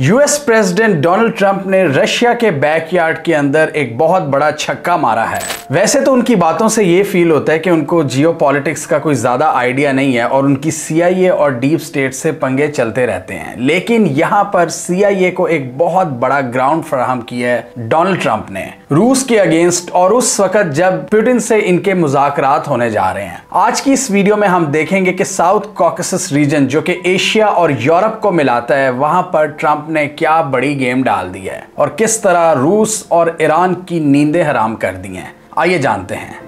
US president Donald Trump ने Russia के backyard के अंदर एक बहुत बड़ा छक्का मारा है। वैसे तो उनकी बातों से ये फील होता है कि उनको जियोपॉलिटिक्स का कोई ज्यादा आइडिया नहीं है और उनकी सीआईए और डीप स्टेट से पंगे चलते रहते हैं, लेकिन यहाँ पर सीआईए को एक बहुत बड़ा ग्राउंड फराहम किया है डोनाल्ड ट्रंप ने रूस के अगेंस्ट, और उस वक्त जब पुतिन से इनके मुज़ाकरात होने जा रहे हैं। आज की इस वीडियो में हम देखेंगे कि साउथ कॉकेसस रीजन जो कि एशिया और यूरोप को मिलाता है, वहां पर ट्रंप ने क्या बड़ी गेम डाल दी है और किस तरह रूस और ईरान की नींदें हराम कर दी हैं। आइए जानते हैं।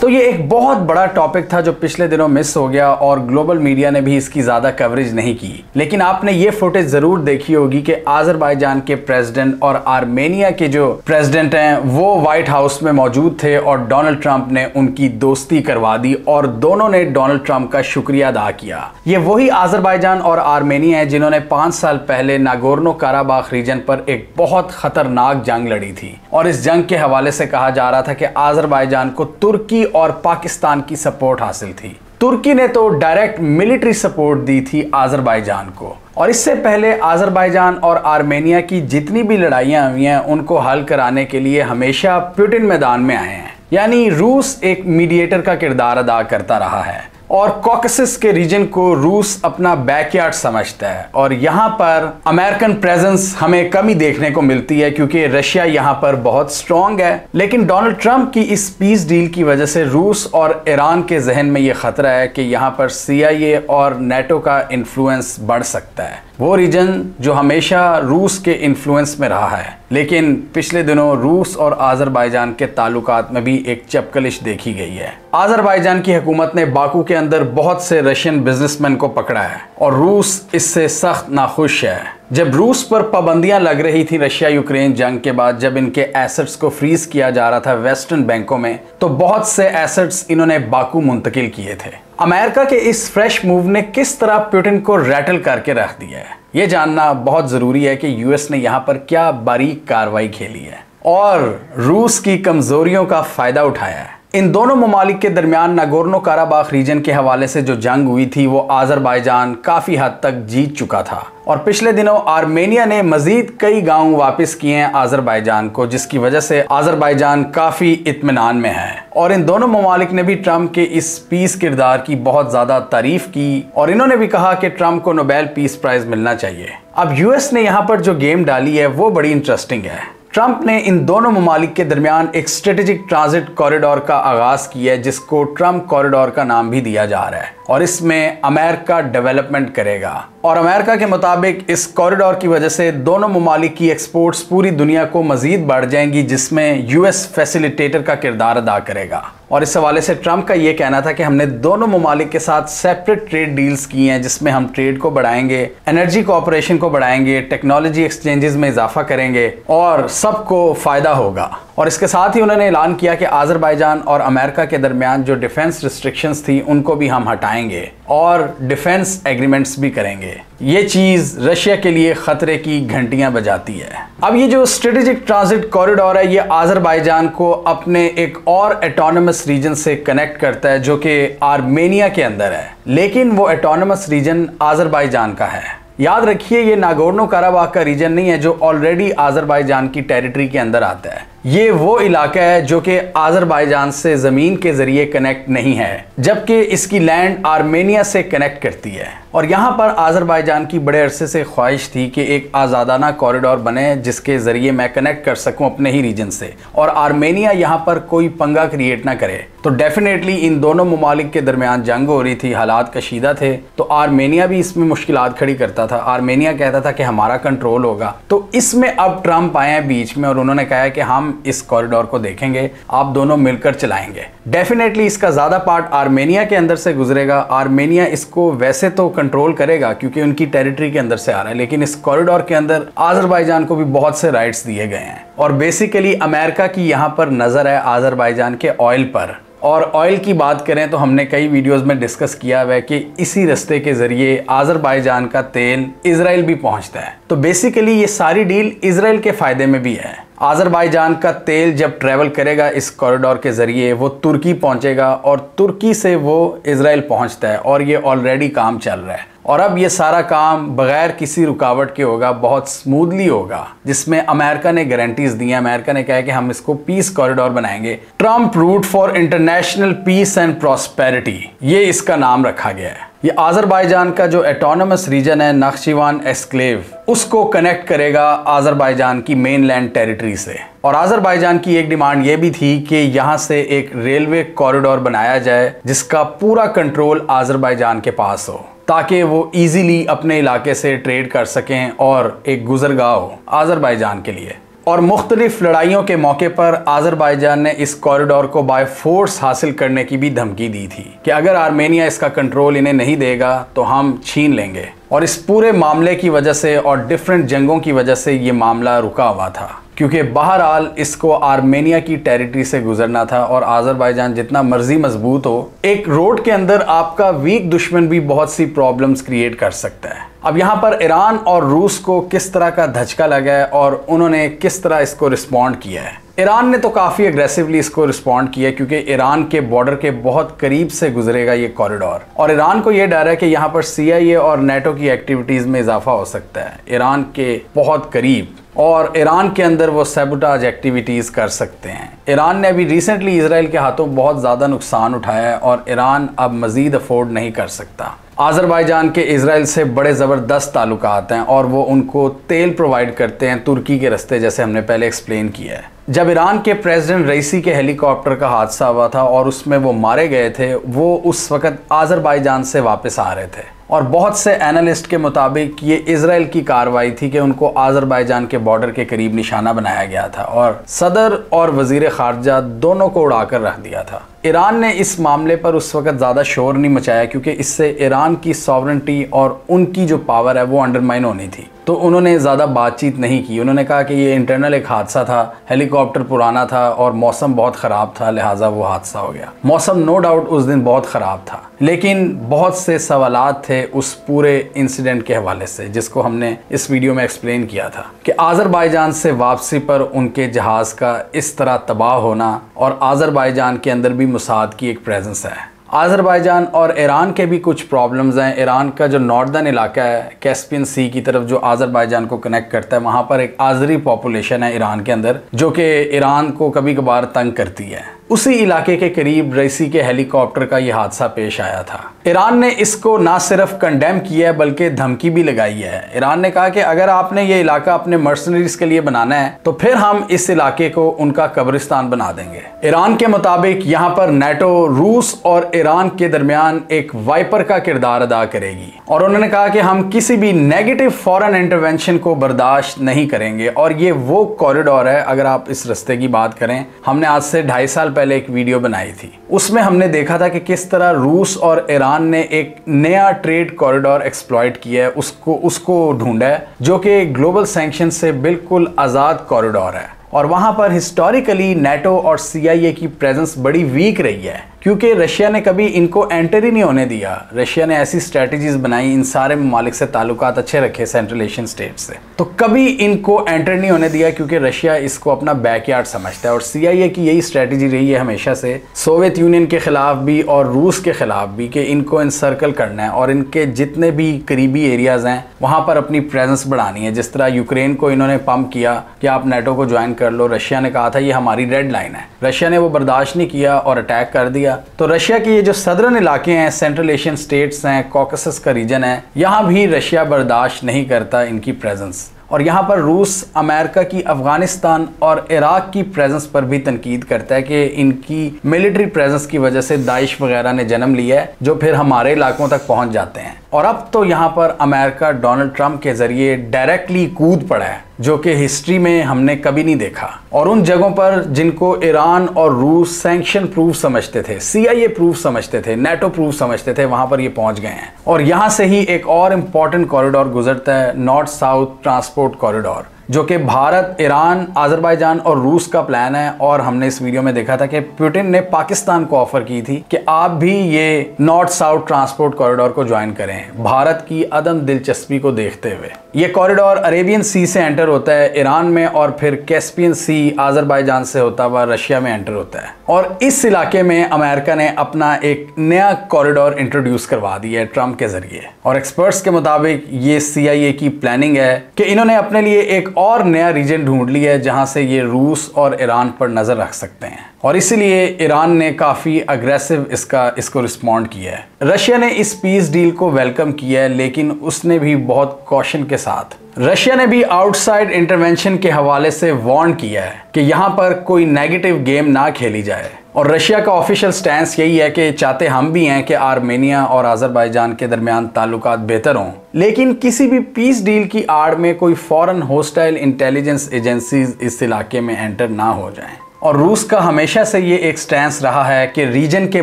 तो ये एक बहुत बड़ा टॉपिक था जो पिछले दिनों मिस हो गया और ग्लोबल मीडिया ने भी इसकी ज्यादा कवरेज नहीं की, लेकिन आपने ये फुटेज जरूर देखी होगी कि आज़रबाईजान के प्रेसिडेंट और आर्मेनिया के जो प्रेसिडेंट हैं वो व्हाइट हाउस में मौजूद थे और डोनाल्ड ट्रंप ने उनकी दोस्ती करवा दी और दोनों ने डोनाल्ड ट्रंप का शुक्रिया अदा किया। ये वही आज़रबाईजान और आर्मेनिया है जिन्होंने 5 साल पहले नागोर्नो काराबाख रीजन पर एक बहुत खतरनाक जंग लड़ी थी और इस जंग के हवाले से कहा जा रहा था कि आज़रबाईजान को तुर्की और पाकिस्तान की सपोर्ट हासिल थी। तुर्की ने तो डायरेक्ट मिलिट्री सपोर्ट दी थी आज़रबाईजान को, और इससे पहले आज़रबाईजान और आर्मेनिया की जितनी भी लड़ाइयां हुई हैं उनको हल कराने के लिए हमेशा पुतिन मैदान में आए हैं, यानी रूस एक मीडिएटर का किरदार अदा करता रहा है और कॉकेसस के रीजन को रूस अपना बैकयार्ड समझता है। और यहाँ पर अमेरिकन प्रेजेंस हमें कमी देखने को मिलती है क्योंकि रशिया यहाँ पर बहुत स्ट्रांग है, लेकिन डोनाल्ड ट्रंप की इस पीस डील की वजह से रूस और ईरान के जहन में ये खतरा है कि यहाँ पर सीआईए और नेटो का इन्फ्लुएंस बढ़ सकता है, वो रीजन जो हमेशा रूस के इन्फ्लुएंस में रहा है। लेकिन पिछले दिनों रूस और आज़रबाईजान के ताल्लुकात में भी एक चपकलिश देखी गई है। आज़रबाईजान की हुकूमत ने बाकू के अंदर बहुत से रशियन बिजनेसमैन को पकड़ा है और रूस इससे सख्त नाखुश है। जब रूस पर पाबंदियां लग रही थी रशिया यूक्रेन जंग के बाद, जब इनके एसेट्स को फ्रीज किया जा रहा था वेस्टर्न बैंकों में, तो बहुत से एसेट्स इन्होंने बाकू मुंतकिल किए थे। अमेरिका के इस फ्रेश मूव ने किस तरह पुतिन को रैटल करके रख दिया है, ये जानना बहुत जरूरी है कि यूएस ने यहाँ पर क्या बारीक कार्रवाई खेली है और रूस की कमजोरियों का फायदा उठाया है। इन दोनों ममालिक के दरमियान नागोर्नो काराबाख रीजन के हवाले से जो जंग हुई थी वो आज़रबाईजान काफी हद तक जीत चुका था और पिछले दिनों आर्मेनिया ने मजीद कई गांव वापस किए हैं आज़रबाईजान को, जिसकी वजह से आज़रबाईजान काफी इत्मीनान में है। और इन दोनों ममालिक ने भी ट्रंप के इस पीस किरदार की बहुत ज्यादा तारीफ की और इन्होंने भी कहा कि ट्रंप को नोबेल पीस प्राइज मिलना चाहिए। अब यूएस ने यहाँ पर जो गेम डाली है वो बड़ी इंटरेस्टिंग है। ट्रंप ने इन दोनों ममालिक के दरमियान एक स्ट्रेटेजिक ट्रांजिट कॉरिडोर का आगाज किया है जिसको ट्रंप कॉरिडोर का नाम भी दिया जा रहा है और इसमें अमेरिका डेवलपमेंट करेगा। और अमेरिका के मुताबिक इस कॉरिडोर की वजह से दोनों ममालिक की एक्सपोर्ट्स पूरी दुनिया को मजीद बढ़ जाएंगी, जिसमें यूएस फैसिलिटेटर का किरदार अदा करेगा। और इस हवाले से ट्रंप का यह कहना था कि हमने दोनों ममालिक के साथ सेपरेट ट्रेड डील्स की हैं जिसमें हम ट्रेड को बढ़ाएंगे, एनर्जी कोऑपरेशन को बढ़ाएंगे, टेक्नोलॉजी एक्सचेंजेस में इजाफा करेंगे और सबको फायदा होगा। और इसके साथ ही उन्होंने ऐलान किया कि आज़रबाईजान और अमेरिका के दरमियान जो डिफेंस रिस्ट्रिक्शंस थी उनको भी हम हटाएंगे और डिफेंस एग्रीमेंट्स भी करेंगे। ये चीज रशिया के लिए खतरे की घंटियां बजाती है। अब ये जो स्ट्रेटेजिक ट्रांजिट कॉरिडोर है ये आज़रबाईजान को अपने एक और ऑटोनमस रीजन से कनेक्ट करता है जो कि आर्मेनिया के अंदर है, लेकिन वो ऑटोनमस रीजन आज़रबाईजान का है। याद रखिए ये नागोर्नो काराबाख का रीजन नहीं है जो ऑलरेडी आज़रबाईजान की टेरिटरी के अंदर आता है। ये वो इलाका है जो कि आज़रबाईजान से ज़मीन के ज़रिए कनेक्ट नहीं है, जबकि इसकी लैंड आर्मेनिया से कनेक्ट करती है। और यहाँ पर आज़रबाईजान की बड़े अरसे से ख्वाहिश थी कि एक आज़ादाना कॉरिडोर बने जिसके ज़रिए मैं कनेक्ट कर सकूँ अपने ही रीजन से और आर्मेनिया यहाँ पर कोई पंगा क्रिएट ना करे। तो डेफिनेटली इन दोनों ममालिक के दरमियान जंग हो रही थी, हालात कशीदा थे, तो आर्मेनिया भी इसमें मुश्किलात खड़ी करता था। आर्मेनिया कहता था कि हमारा कंट्रोल होगा, तो इसमें अब ट्रंप आए हैं बीच में और उन्होंने कहा है कि हम इस कॉरिडोर को देखेंगे, आप दोनों मिलकर चलाएंगे। डेफिनेटली इसका ज्यादा पार्ट आर्मेनिया के अंदर से गुजरेगा। आर्मेनिया इसको वैसे तो कंट्रोल करेगा क्योंकि उनकी टेरिटरी के अंदर से आ रहा है, लेकिन इस कॉरिडोर के अंदर आज़रबाईजान को भी बहुत से राइट्स दिए गए हैं। और बेसिकली अमेरिका की यहाँ पर नजर है आज़रबाईजान के ऑयल पर। और ऑयल की बात करें तो हमने कई वीडियोस में डिस्कस किया हुआ है कि इसी रास्ते के जरिए आज़रबाईजान का तेल इजराइल भी पहुंचता है। तो बेसिकली ये सारी डील इजराइल के फायदे में भी है। आज़रबाईजान का तेल जब ट्रैवल करेगा इस कॉरिडोर के ज़रिए वो तुर्की पहुंचेगा और तुर्की से वो इज़राइल पहुंचता है और ये ऑलरेडी काम चल रहा है। और अब ये सारा काम बगैर किसी रुकावट के होगा, बहुत स्मूथली होगा, जिसमें अमेरिका ने गारंटीज दी हैं। अमेरिका ने कहा है कि हम इसको पीस कॉरिडोर बनाएंगे। Trump route for international peace and prosperity, ये इसका नाम रखा गया है। ये आज़रबाईजान का जो ऑटोनोमस रीजन है नख्चिवान एस्क्लेव, उसको कनेक्ट करेगा आज़रबाईजान की मेनलैंड टेरिटरी से। और आज़रबाईजान की एक डिमांड ये भी थी कि यहाँ से एक रेलवे कॉरिडोर बनाया जाए जिसका पूरा कंट्रोल आज़रबाईजान के पास हो, ताकि वो इजीली अपने इलाके से ट्रेड कर सकें और एक गुजरगाह हो आज़रबाईजान के लिए। और मुख्तलिफ लड़ाइयों के मौके पर आज़रबाईजान ने इस कॉरिडोर को बाय फोर्स हासिल करने की भी धमकी दी थी कि अगर आर्मेनिया इसका कंट्रोल इन्हें नहीं देगा तो हम छीन लेंगे। और इस पूरे मामले की वजह से और डिफरेंट जंगों की वजह से ये मामला रुका हुआ था, क्योंकि बहरहाल इसको आर्मेनिया की टेरिटरी से गुजरना था। और आज़रबाईजान जितना मर्जी मजबूत हो, एक रोड के अंदर आपका वीक दुश्मन भी बहुत सी प्रॉब्लम्स क्रिएट कर सकता है। अब यहाँ पर ईरान और रूस को किस तरह का धचका लगा है और उन्होंने किस तरह इसको रिस्पॉन्ड किया है। ईरान ने तो काफ़ी एग्रेसिवली इसको रिस्पॉन्ड किया, क्योंकि ईरान के बॉर्डर के बहुत करीब से गुजरेगा ये कॉरिडोर और ईरान को ये डर है कि यहाँ पर CIA और नेटो की एक्टिविटीज़ में इजाफा हो सकता है ईरान के बहुत करीब, और ईरान के अंदर वो सैबोटाज एक्टिविटीज़ कर सकते हैं। ईरान ने अभी रिसेंटली इजराइल के हाथों बहुत ज़्यादा नुकसान उठाया है और ईरान अब मज़ीद अफोर्ड नहीं कर सकता। आज़रबाईजान के इजराइल से बड़े ज़बरदस्त ताल्लुकात हैं और वो उनको तेल प्रोवाइड करते हैं तुर्की के रास्ते, जैसे हमने पहले एक्सप्लेन किया है। जब ईरान के प्रेसिडेंट रईसी के हेलीकॉप्टर का हादसा हुआ था और उसमें वो मारे गए थे, वो उस वक़्त आज़रबाईजान से वापस आ रहे थे और बहुत से एनालिस्ट के मुताबिक ये इजराइल की कार्रवाई थी कि उनको आज़रबाईजान के बॉर्डर के करीब निशाना बनाया गया था और सदर और वज़ीर ख़ारजा दोनों को उड़ाकर रख दिया था। ईरान ने इस मामले पर उस वक़्त ज़्यादा शोर नहीं मचाया, क्योंकि इससे ईरान की सॉवरेंटी और उनकी जो पावर है वो अंडरमाइन होनी थी, तो उन्होंने ज़्यादा बातचीत नहीं की। उन्होंने कहा कि ये इंटरनल एक हादसा था, हेलीकॉप्टर पुराना था और मौसम बहुत ख़राब था, लिहाजा वो हादसा हो गया। मौसम नो डाउट उस दिन बहुत ख़राब था, लेकिन बहुत से सवालात थे उस पूरे इंसिडेंट के हवाले से, जिसको हमने इस वीडियो में एक्सप्लेन किया था कि आज़रबाईजान से वापसी पर उनके जहाज़ का इस तरह तबाह होना और आज़रबाईजान के अंदर भी मुसाद की एक प्रेजेंस है। आज़रबाईजान और ईरान के भी कुछ प्रॉब्लम्स हैं। ईरान का जो नॉर्दर्न इलाका है कैस्पियन सी की तरफ जो आज़रबाईजान को कनेक्ट करता है, वहाँ पर एक आज़री पॉपुलेशन है ईरान के अंदर, जो कि ईरान को कभी कभार तंग करती है। उसी इलाके के करीब रईसी के हेलीकॉप्टर का ये हादसा पेश आया था। ईरान ने इसको ना सिर्फ कंडेम किया है बल्कि धमकी भी लगाई है। ईरान ने कहा कि अगर आपने ये इलाका अपने मर्सनरीज के लिए बनाना है तो फिर हम इस इलाके को उनका कब्रिस्तान बना देंगे। ईरान के मुताबिक यहाँ पर नेटो रूस और ईरान के दरमियान एक वाइपर का किरदार अदा करेगी और उन्होंने कहा कि हम किसी भी नेगेटिव फॉरेन इंटरवेंशन को बर्दाश्त नहीं करेंगे। और ये वो कॉरिडोर है, अगर आप इस रास्ते की बात करें, हमने आज से 2.5 साल पहले एक वीडियो बनाई थी, उसमें हमने देखा था कि किस तरह रूस और ईरान ने एक नया ट्रेड कॉरिडोर एक्सप्लॉइट किया है, उसको ढूंढा है, जो कि ग्लोबल सैंक्शन से बिल्कुल आज़ाद कॉरिडोर है। और वहाँ पर हिस्टोरिकली नेटो और CIA की प्रेजेंस बड़ी वीक रही है, क्योंकि रशिया ने कभी इनको एंटर ही नहीं होने दिया। रशिया ने ऐसी स्ट्रेटजीज बनाई, इन सारे ममालिक से ताल्लुकात अच्छे रखे सेंट्रल एशियन स्टेट से, तो कभी इनको एंटर नहीं होने दिया, क्योंकि रशिया इसको अपना बैकयार्ड समझता है। और CIA की यही स्ट्रेटजी रही है हमेशा से, सोवियत यूनियन के खिलाफ भी और रूस के खिलाफ भी, कि इनको इनसर्कल करना है और इनके जितने भी करीबी एरियाज हैं वहाँ पर अपनी प्रेजेंस बढ़ानी है। जिस तरह यूक्रेन को इन्होंने पंप किया कि आप नेटो को ज्वाइन कर लो, रशिया ने कहा था ये हमारी रेड लाइन है, रशिया ने वो बर्दाश्त नहीं किया और अटैक कर दिया। तो रशिया के ये जो सदर्न इलाके हैं, सेंट्रल एशियन स्टेट्स हैं, कॉकसस का रीजन है, यहाँ भी रशिया बर्दाश्त नहीं करता इनकी प्रेजेंस। और यहाँ पर रूस अमेरिका की अफगानिस्तान और इराक की प्रेजेंस पर भी तनकीद करता है कि इनकी मिलिट्री प्रेजेंस की वजह से दाइश वगैरह ने जन्म लिया है, जो फिर हमारे इलाकों तक पहुँच जाते हैं। और अब तो यहाँ पर अमेरिका डोनाल्ड ट्रंप के जरिए डायरेक्टली कूद पड़ा है, जो कि हिस्ट्री में हमने कभी नहीं देखा। और उन जगहों पर जिनको ईरान और रूस सैंक्शन प्रूफ समझते थे, CIA प्रूफ समझते थे, नेटो प्रूफ समझते थे, वहां पर ये पहुंच गए हैं। और यहाँ से ही एक और इम्पॉर्टेंट कॉरिडोर गुजरता है, नॉर्थ साउथ ट्रांसपोर्ट कॉरिडोर, जो कि भारत, ईरान, अजरबैजान और रूस का प्लान है। और हमने इस वीडियो में देखा था कि पुतिन ने पाकिस्तान को ऑफर की थी कि आप भी ये नॉर्थ साउथ ट्रांसपोर्ट कॉरिडोर को ज्वाइन करें, भारत की अदम दिलचस्पी को देखते हुए। ये कॉरिडोर अरेबियन सी से एंटर होता है ईरान में, और फिर कैस्पियन सी अजरबैजान से होता हुआ रशिया में एंटर होता है। और इस इलाके में अमेरिका ने अपना एक नया कॉरिडोर इंट्रोड्यूस करवा दिया है ट्रंप के जरिए। और एक्सपर्ट्स के मुताबिक ये CIA की प्लानिंग है कि इन्होंने अपने लिए एक और नया रीजन ढूंढ लिया है जहां से ये रूस और ईरान पर नजर रख सकते हैं। और इसीलिए ईरान ने काफी अग्रेसिव इसको रिस्पॉन्ड किया है। रशिया ने इस पीस डील को वेलकम किया है, लेकिन उसने भी बहुत कॉशन के साथ। रशिया ने भी आउटसाइड इंटरवेंशन के हवाले से वार्न किया है कि यहाँ पर कोई नेगेटिव गेम ना खेली जाए। और रशिया का ऑफिशियल स्टैंस यही है कि चाहते हम भी हैं कि आर्मेनिया और अजरबैजान के दरमियान ताल्लुकात बेहतर हों, लेकिन किसी भी पीस डील की आड़ में कोई फॉरेन होस्टाइल इंटेलिजेंस एजेंसीज इस इलाके में एंटर ना हो जाएं। और रूस का हमेशा से ये एक स्टैंस रहा है कि रीजन के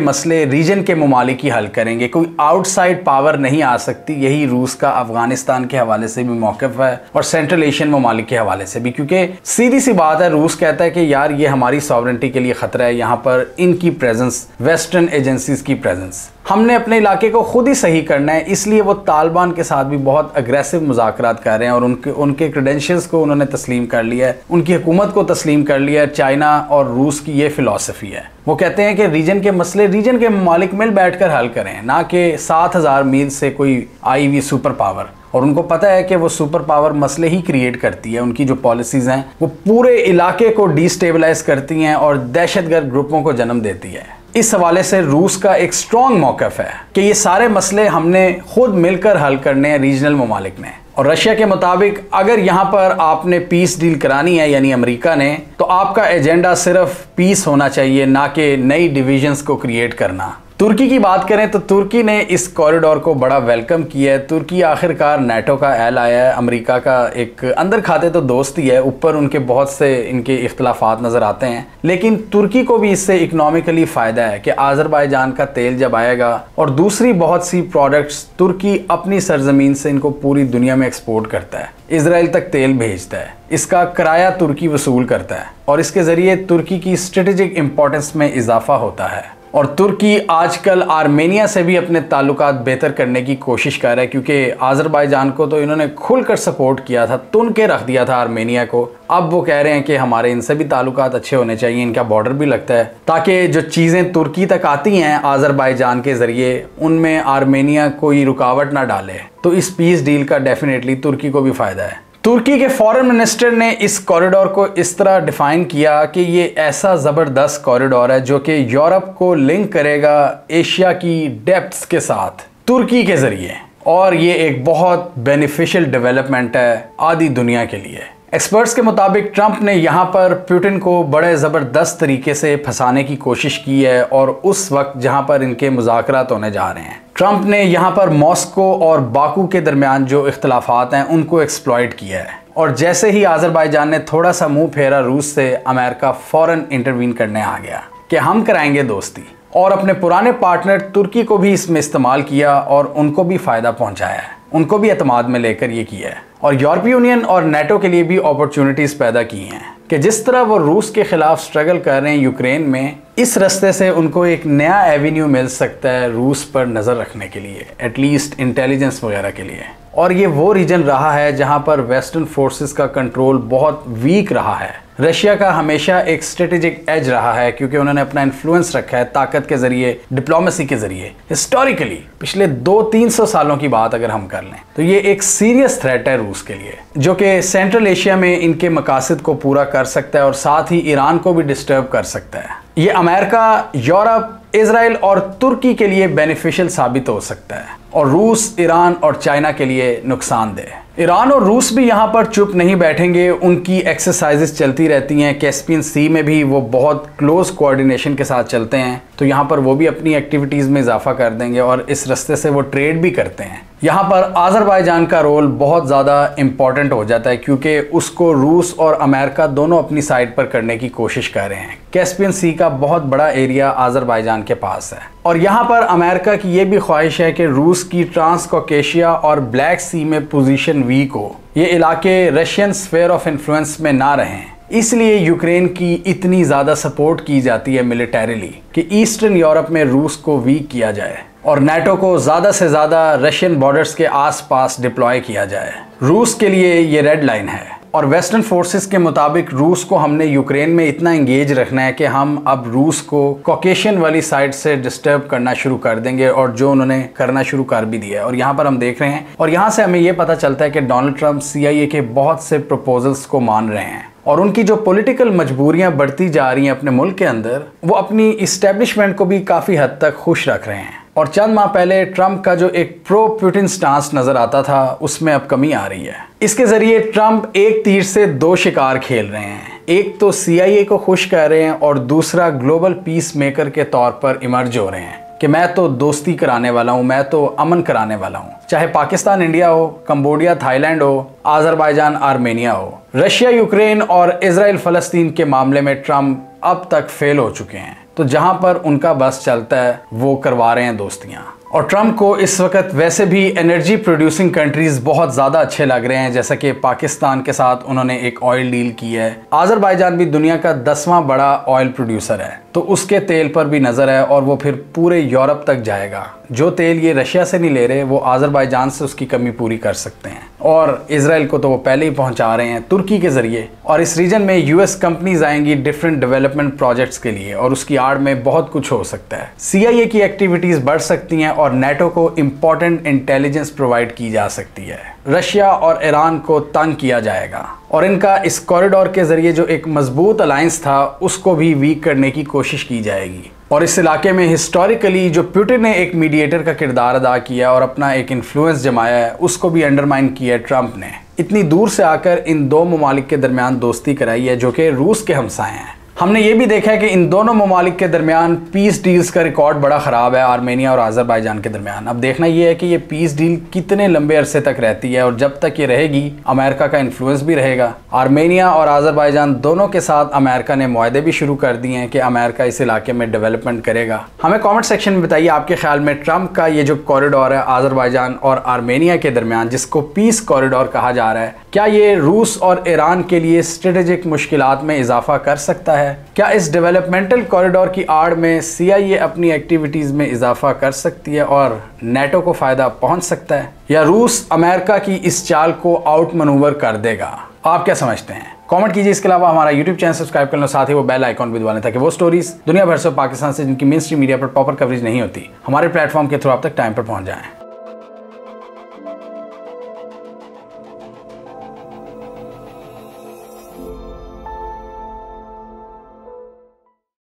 मसले रीजन के ममालिक ही हल करेंगे, कोई आउटसाइड पावर नहीं आ सकती। यही रूस का अफगानिस्तान के हवाले से भी मौक़िफ़ है और सेंट्रल एशियन ममालिक के हवाले से भी, क्योंकि सीधी सी बात है, रूस कहता है कि यार ये हमारी सॉवरेंटी के लिए ख़तरा है, यहाँ पर इनकी प्रेजेंस, वेस्टर्न एजेंसीज की प्रेजेंस, हमने अपने इलाके को खुद ही सही करना है। इसलिए वो तालिबान के साथ भी बहुत अग्रेसिव मुज़ाकरात कर रहे हैं और उनके क्रेडेंशियल्स को उन्होंने तस्लीम कर लिया है, उनकी हुकूमत को तस्लीम कर लिया है। चाइना और रूस की ये फिलॉसफी है, वो कहते हैं कि रीजन के मसले रीजन के ममालिक मिल बैठकर हल करें, ना कि 7000 मील से कोई आई हुई सुपर पावर। और उनको पता है कि वो सुपर पावर मसले ही क्रिएट करती है, उनकी जो पॉलिसीज़ हैं वो पूरे इलाके को डिस्टेबलाइज करती हैं और दहशतगर्द ग्रुपों को जन्म देती है। इस हवाले से रूस का एक स्ट्रॉन्ग मौक़िफ़ है कि ये सारे मसले हमने खुद मिलकर हल करने हैं रीजनल ममालिक ने। और रशिया के मुताबिक अगर यहाँ पर आपने पीस डील करानी है, यानी अमेरिका ने, तो आपका एजेंडा सिर्फ पीस होना चाहिए, ना कि नई डिविजन्स को क्रिएट करना। तुर्की की बात करें तो तुर्की ने इस कॉरिडोर को बड़ा वेलकम किया है। तुर्की आखिरकार नेटो का एलाय है, अमेरिका का एक अंदर खाते तो दोस्त ही है, ऊपर उनके बहुत से इनके इख्तलाफात नज़र आते हैं, लेकिन तुर्की को भी इससे इकनॉमिकली फ़ायदा है कि अजरबैजान का तेल जब आएगा और दूसरी बहुत सी प्रोडक्ट्स तुर्की अपनी सरजमीन से इनको पूरी दुनिया में एक्सपोर्ट करता है, इजराइल तक तेल भेजता है, इसका किराया तुर्की वसूल करता है और इसके ज़रिए तुर्की की स्ट्रेटेजिक इंपॉर्टेंस में इजाफा होता है। और तुर्की आजकल आर्मेनिया से भी अपने ताल्लुकात बेहतर करने की कोशिश कर रहा है, क्योंकि अजरबैजान को तो इन्होंने खुलकर सपोर्ट किया था, तुन के रख दिया था आर्मेनिया को। अब वो कह रहे हैं कि हमारे इनसे भी ताल्लुकात अच्छे होने चाहिए, इनका बॉर्डर भी लगता है, ताकि जो चीज़ें तुर्की तक आती हैं अजरबैजान के ज़रिए उनमें आर्मेनिया कोई रुकावट ना डाले। तो इस पीस डील का डेफिनेटली तुर्की को भी फ़ायदा है। तुर्की के फॉरेन मिनिस्टर ने इस कॉरिडोर को इस तरह डिफाइन किया कि ये ऐसा ज़बरदस्त कॉरिडोर है जो कि यूरोप को लिंक करेगा एशिया की डेप्थ्स के साथ तुर्की के ज़रिए, और ये एक बहुत बेनिफिशियल डेवलपमेंट है आधी दुनिया के लिए। एक्सपर्ट्स के मुताबिक ट्रंप ने यहाँ पर पुतिन को बड़े ज़बरदस्त तरीके से फंसाने की कोशिश की है, और उस वक्त जहाँ पर इनके मुज़ाकरात होने जा रहे हैं, ट्रंप ने यहाँ पर मॉस्को और बाकू के दरमियान जो इख्तलाफात हैं उनको एक्सप्लॉइट किया है। और जैसे ही अजरबैजान ने थोड़ा सा मुंह फेरा रूस से, अमेरिका फ़ौरन इंटरवीन करने आ गया कि हम कराएंगे दोस्ती, और अपने पुराने पार्टनर तुर्की को भी इसमें इस्तेमाल किया और उनको भी फ़ायदा पहुँचाया है, उनको भी एतमाद में लेकर ये किया है। और यूरोपीय यूनियन और नेटो के लिए भी अपॉर्चुनिटीज़ पैदा की हैं कि जिस तरह वो रूस के खिलाफ स्ट्रगल कर रहे हैं यूक्रेन में, इस रास्ते से उनको एक नया एवेन्यू मिल सकता है रूस पर नज़र रखने के लिए, एटलीस्ट इंटेलिजेंस वगैरह के लिए। और ये वो रीजन रहा है जहाँ पर वेस्टर्न फोर्सेस का कंट्रोल बहुत वीक रहा है। रशिया का हमेशा एक स्ट्रेटेजिक एज रहा है, क्योंकि उन्होंने अपना इन्फ्लुएंस रखा है ताकत के ज़रिए, डिप्लोमेसी के ज़रिए। हिस्टोरिकली पिछले 200-300 सालों की बात अगर हम कर लें तो ये एक सीरियस थ्रेट है रूस के लिए, जो कि सेंट्रल एशिया में इनके मकासद को पूरा कर सकता है और साथ ही ईरान को भी डिस्टर्ब कर सकता है। ये अमेरिका, यूरोप, इजराइल और तुर्की के लिए बेनिफिशियल साबित हो सकता है, और रूस, ईरान और चाइना के लिए नुकसानदेह। ईरान और रूस भी यहाँ पर चुप नहीं बैठेंगे, उनकी एक्सरसाइजेस चलती रहती हैं। कैस्पियन सी में भी वो बहुत क्लोज कोऑर्डिनेशन के साथ चलते हैं। तो यहाँ पर वो भी अपनी एक्टिविटीज़ में इजाफा कर देंगे और इस रास्ते से वो ट्रेड भी करते हैं। यहाँ पर आज़रबाईजान का रोल बहुत ज़्यादा इम्पॉर्टेंट हो जाता है क्योंकि उसको रूस और अमेरिका दोनों अपनी साइड पर करने की कोशिश कर रहे हैं। कैस्पियन सी का बहुत बड़ा एरिया आज़रबाईजान के पास है और यहाँ पर अमेरिका की ये भी ख्वाहिश है कि रूस की ट्रांस कॉकेशिया और ब्लैक सी में पोजीशन वीक हो, ये इलाके रशियन स्फीयर ऑफ इन्फ्लुएंस में ना रहें। इसलिए यूक्रेन की इतनी ज़्यादा सपोर्ट की जाती है मिलिटरीली कि ईस्टर्न यूरोप में रूस को वीक किया जाए और नाटो को ज़्यादा से ज़्यादा रशियन बॉर्डर्स के आसपास डिप्लॉय किया जाए। रूस के लिए ये रेड लाइन है और वेस्टर्न फोर्सेस के मुताबिक रूस को हमने यूक्रेन में इतना एंगेज रखना है कि हम अब रूस को कॉकेशियन वाली साइड से डिस्टर्ब करना शुरू कर देंगे और जो उन्होंने करना शुरू कर भी दिया है। और यहाँ पर हम देख रहे हैं और यहाँ से हमें ये पता चलता है कि डोनाल्ड ट्रंप CIA के बहुत से प्रपोजल्स को मान रहे हैं और उनकी जो पॉलिटिकल मजबूरियां बढ़ती जा रही हैं अपने मुल्क के अंदर, वो अपनी इस्टेब्लिशमेंट को भी काफ़ी हद तक खुश रख रहे हैं। और चंद माह पहले ट्रंप का जो एक प्रो पुतिन स्टांस नजर आता था उसमें अब कमी आ रही है। इसके जरिए ट्रंप एक तीर से दो शिकार खेल रहे हैं, एक तो CIA को खुश कर रहे हैं और दूसरा ग्लोबल पीस मेकर के तौर पर इमर्ज हो रहे हैं कि मैं तो दोस्ती कराने वाला हूँ, मैं तो अमन कराने वाला हूँ। चाहे पाकिस्तान इंडिया हो, कंबोडिया थाईलैंड हो, आज़रबाईजान आर्मेनिया हो, रशिया यूक्रेन और इजराइल फ़लस्तीन के मामले में ट्रंप अब तक फेल हो चुके हैं। तो जहां पर उनका बस चलता है वो करवा रहे हैं दोस्तियां। और ट्रंप को इस वक्त वैसे भी एनर्जी प्रोड्यूसिंग कंट्रीज बहुत ज़्यादा अच्छे लग रहे हैं, जैसा कि पाकिस्तान के साथ उन्होंने एक ऑयल डील की है। आज़रबाईजान भी दुनिया का 10वां बड़ा ऑयल प्रोड्यूसर है, तो उसके तेल पर भी नज़र है और वो फिर पूरे यूरोप तक जाएगा। जो तेल ये रशिया से नहीं ले रहे वो आज़रबाईजान से उसकी कमी पूरी कर सकते हैं और इसराइल को तो वो पहले ही पहुंचा रहे हैं तुर्की के ज़रिए। और इस रीजन में US कंपनीज आएंगी डिफरेंट डेवलपमेंट प्रोजेक्ट्स के लिए और उसकी आड़ में बहुत कुछ हो सकता है। CIA की एक्टिविटीज़ बढ़ सकती हैं और नाटो को इम्पॉर्टेंट इंटेलिजेंस प्रोवाइड की जा सकती है। रशिया और ईरान को तंग किया जाएगा और इनका इस कॉरिडोर के ज़रिए जो एक मजबूत अलायंस था उसको भी वीक करने की कोशिश की जाएगी। और इस इलाके में हिस्टोरिकली जो पुतिन ने एक मीडिएटर का किरदार अदा किया और अपना एक इन्फ्लुएंस जमाया है, उसको भी अंडरमाइन किया है ट्रंप ने। इतनी दूर से आकर इन दो ममालिक के दरमियान दोस्ती कराई है जो कि रूस के हमसाए हैं। हमने ये भी देखा है कि इन दोनों ममालिक के दरमियान पीस डील्स का रिकॉर्ड बड़ा ख़राब है आर्मेनिया और आज़रबाईजान के दरमियान। अब देखना ये है कि ये पीस डील कितने लंबे अरसे तक रहती है और जब तक ये रहेगी अमेरिका का इन्फ्लुएंस भी रहेगा। आर्मेनिया और आज़रबाईजान दोनों के साथ अमेरिका ने मुआहदे भी शुरू कर दिए हैं कि अमेरिका इस इलाके में डेवलपमेंट करेगा। हमें कॉमेंट सेक्शन में बताइए आपके ख्याल में ट्रंप का ये जो कॉरिडोर है आज़रबाईजान और आर्मेनिया के दरमियान, जिसको पीस कॉरिडोर कहा जा रहा है, क्या ये रूस और ईरान के लिए स्ट्रेटेजिक मुश्किलात में इजाफा कर सकता है? क्या इस डेवलपमेंटल कॉरिडोर की आड़ में CIA अपनी एक्टिविटीज़ में इजाफा कर सकती है और नाटो को फ़ायदा पहुंच सकता है, या रूस अमेरिका की इस चाल को आउट मनूवर कर देगा? आप क्या समझते हैं? कमेंट कीजिए। इसके अलावा हमारा YouTube चैनल सब्सक्राइब कर लो, साथ ही वो बेल आइकॉन भी दबा लें ताकि वो स्टोरीज दुनिया भर से पाकिस्तान से जिनकी मेन स्ट्रीम मीडिया पर प्रॉपर कवरेज नहीं होती हमारे प्लेटफॉर्म के थ्रू आप तक टाइम पर पहुंच जाएं।